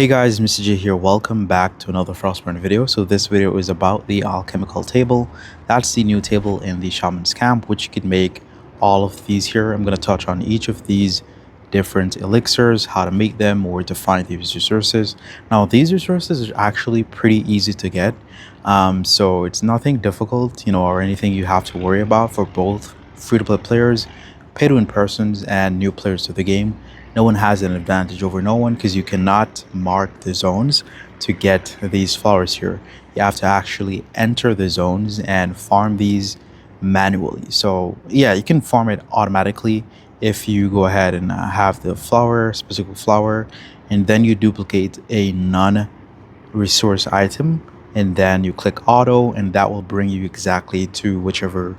Hey guys, Mr. J here. Welcome back to another Frostborn video. So this video is about the alchemical table. That's the new table in the Shaman's Camp, which you can make all of these here. I'm going to touch on each of these different elixirs, how to make them, where to find these resources. Now, these resources are actually pretty easy to get. So it's nothing difficult, or anything you have to worry about for both free-to-play players, pay-to-win persons, and new players to the game. No one has an advantage over no one because you cannot mark the zones to get these flowers here. You have to actually enter the zones and farm these manually. So yeah, you can farm it automatically if you go ahead and have the flower, specific flower, and then you duplicate a non-resource item, and then you click auto, and that will bring you exactly to whichever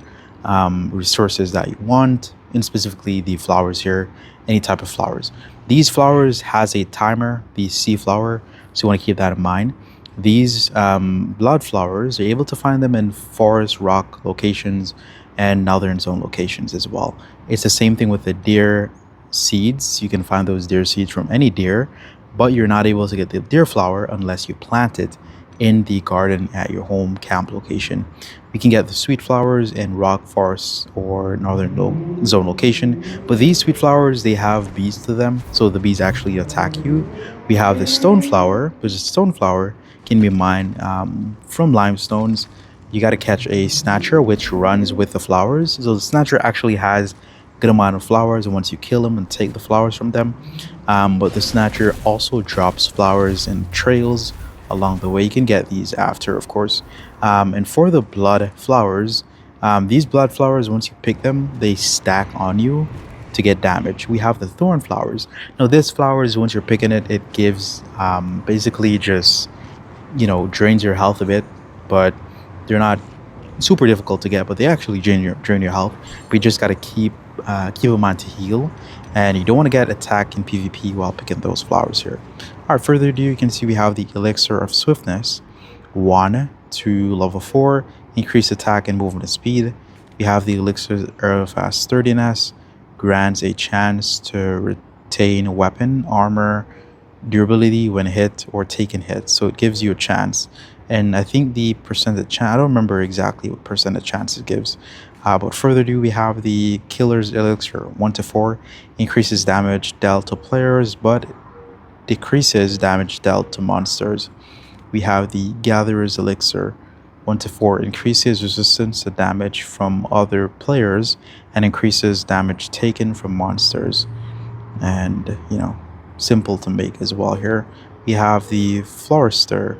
resources that you want, and specifically the flowers here, any type of flowers. These flowers has a timer, the sea flower, so you want to keep that in mind. These blood flowers, you're able to find them in forest, rock locations, and northern zone locations as well. It's the same thing with the deer seeds. You can find those deer seeds from any deer, but you're not able to get the deer flower unless you plant it in the garden at your home camp location. We can get the sweet flowers in rock forest or northern zone location, but these sweet flowers, they have bees to them, so the bees actually attack you. We have the stone flower, which is stone flower can be mined from limestones. You got to catch a snatcher which runs with the flowers, so the snatcher actually has good amount of flowers, and once you kill them and take the flowers from them, but the snatcher also drops flowers in trails along the way. You can get these after, of course. And for the blood flowers, these blood flowers, once you pick them, they stack on you to get damage. We have the thorn flowers. Now this flowers, once you're picking it, it gives basically just drains your health a bit, but they're not super difficult to get, but they actually drain your health. But you just got to keep in mind to heal, and you don't want to get attacked in PvP while picking those flowers here. All right, further ado, you can see we have the Elixir of Swiftness, 1 to level 4, increase attack and movement speed. We have the Elixir of Sturdiness, grants a chance to retain weapon, armor, durability when hit or taken hits. So it gives you a chance. And I think the percentage chance, I don't remember exactly what percentage chance it gives. But further ado, we have the Killer's Elixir, 1 to 4, increases damage dealt to players, but decreases damage dealt to monsters. We have the Gatherer's Elixir, 1 to 4, increases resistance to damage from other players and increases damage taken from monsters. And, simple to make as well here. We have the Florister,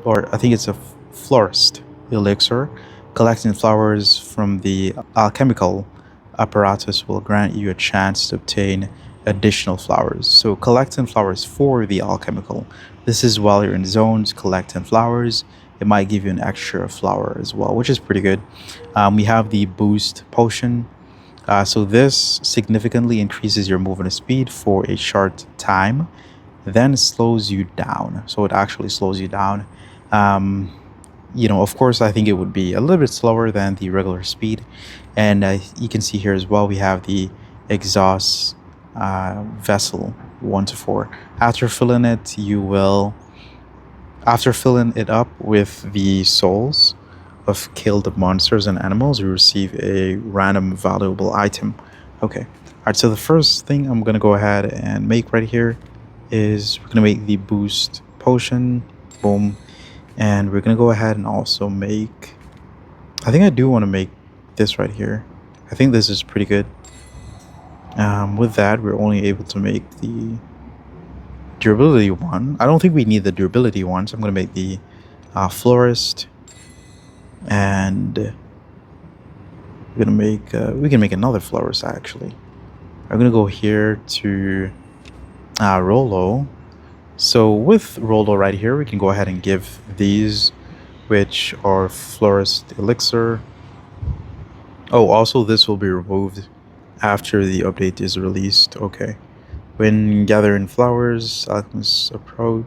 or I think it's a Florist Elixir. Collecting flowers from the alchemical apparatus will grant you a chance to obtain additional flowers. So collecting flowers for the alchemical. This is while you're in zones collecting flowers. It might give you an extra flower as well, which is pretty good. We have the boost potion. So this significantly increases your movement speed for a short time, then slows you down. So it actually slows you down. Of course, I think it would be a little bit slower than the regular speed. And you can see here as well, we have the exhaust vessel, 1 to 4. After filling it up with the souls of killed monsters and animals, you receive a random valuable item. Okay. All right, so the first thing I'm going to go ahead and make right here is we're going to make the boost potion. Boom. And we're going to go ahead and also make, I think I do want to make this right here. I think this is pretty good. With that, we're only able to make the durability one. I don't think we need the durability one, so I'm going to make the florist. And we're going to make, we can make another florist actually. I'm going to go here to Rolo. So with Rolo right here, we can go ahead and give these, which are Florist Elixir. Oh, also this will be removed after the update is released. Okay. When gathering flowers, alchemical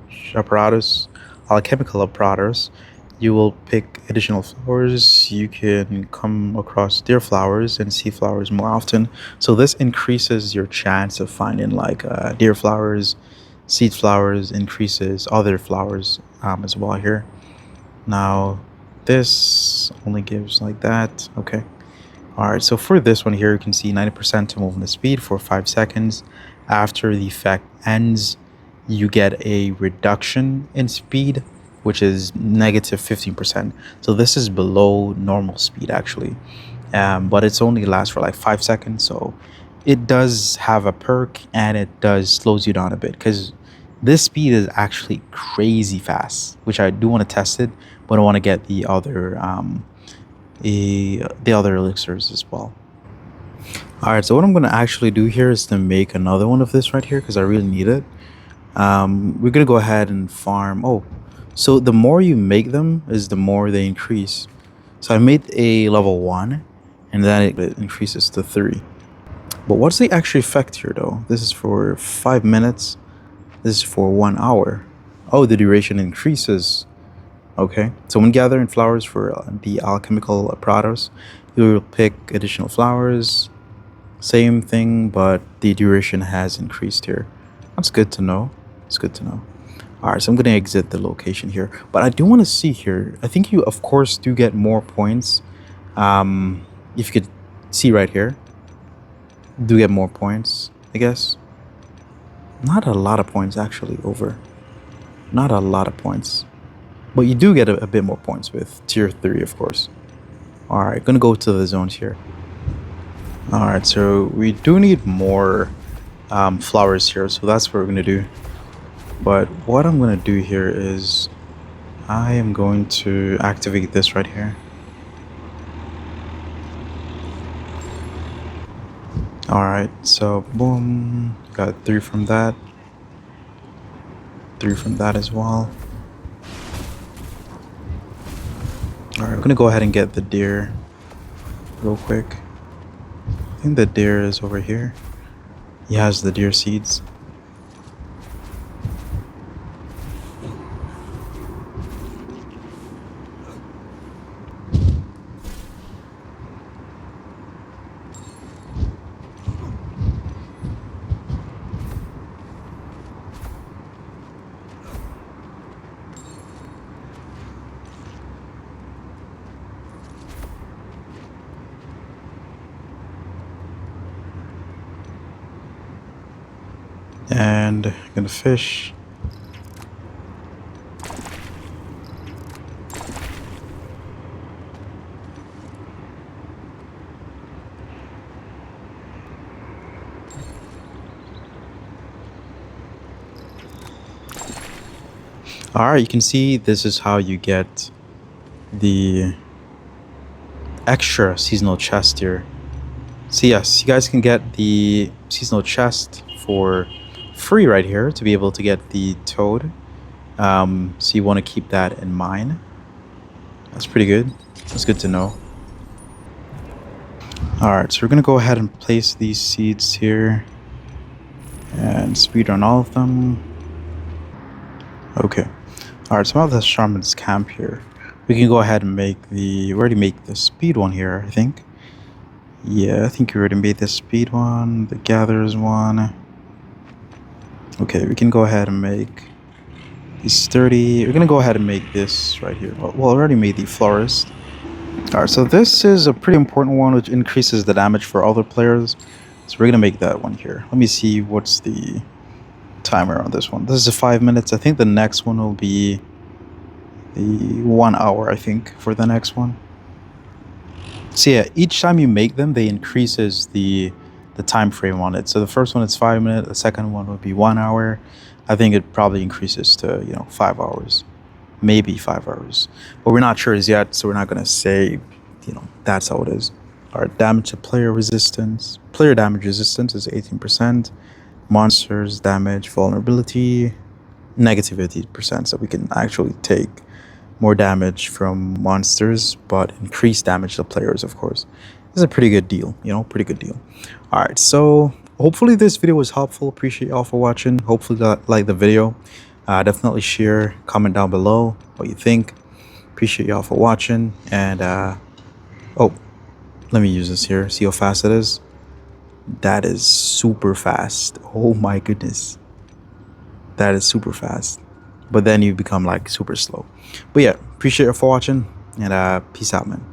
apparatus, you will pick additional flowers. You can come across deer flowers and sea flowers more often. So this increases your chance of finding like deer flowers, Seed flowers increases other flowers as well here. Now this only gives like that. Okay. Alright, so for this one here, you can see 90% to movement speed for 5 seconds. After the effect ends, you get a reduction in speed, which is negative 15%. So this is below normal speed actually. But it's only lasts for like 5 seconds. So it does have a perk and it does slows you down a bit because this speed is actually crazy fast, which I do want to test it, but I want to get the other the other elixirs as well. All right, so what I'm going to actually do here is to make another one of this right here because I really need it. We're going to go ahead and farm. Oh, so the more you make them is the more they increase. So I made a level 1 and then it increases to 3. But what's the actual effect here though? This is for 5 minutes. This is for 1 hour. Oh, the duration increases. Okay, so when gathering flowers for the alchemical products, you will pick additional flowers. Same thing, but the duration has increased here. That's good to know. It's good to know. All right, so I'm going to exit the location here. But I do want to see here. I think you, of course, do get more points. If you could see right here. Do get more points, I guess. Not a lot of points, actually, over. Not a lot of points. But you do get a bit more points with tier 3, of course. Alright, gonna go to the zones here. Alright, so we do need more flowers here, so that's what we're gonna do. But what I'm gonna do here is I am going to activate this right here. Alright, so boom, got 3 from that. 3 from that as well. Alright, I'm gonna go ahead and get the deer real quick. I think the deer is over here. He has the deer seeds. And I'm gonna fish. Alright, you can see this is how you get the extra seasonal chest here. So yes, you guys can get the seasonal chest for free right here to be able to get the toad. So you want to keep that in mind. That's pretty good. That's good to know. Alright, so we're going to go ahead and place these seeds here. And speedrun all of them. Okay. Alright, so now the shaman's camp here. We can go ahead and make the... We already make the speed one here, I think. Yeah, I think we already made the speed one. The gatherers one. Okay, we can go ahead and make these 30. We're going to go ahead and make this right here. Well, I already made the florist. Alright, so this is a pretty important one which increases the damage for other players. So we're going to make that one here. Let me see what's the timer on this one. This is 5 minutes. I think the next one will be the 1 hour, I think, for the next one. So yeah, each time you make them, they increases the time frame on it. So the first one is 5 minutes, the second one would be 1 hour. I think it probably increases to, 5 hours. Maybe 5 hours. But we're not sure as yet, so we're not gonna say, that's how it is. Alright, damage to player resistance. Player damage resistance is 18%. Monsters damage vulnerability, negative 18%. So we can actually take more damage from monsters, but increase damage to players, of course. This is a pretty good deal, pretty good deal. Alright, so hopefully this video was helpful. Appreciate y'all for watching. Hopefully like the video. Definitely share, comment down below what you think. Appreciate y'all for watching. And oh, let me use this here. See how fast it is? That is super fast. Oh my goodness. that is super fast, but then you become like super slow. But yeah, appreciate you for watching, and peace out, man.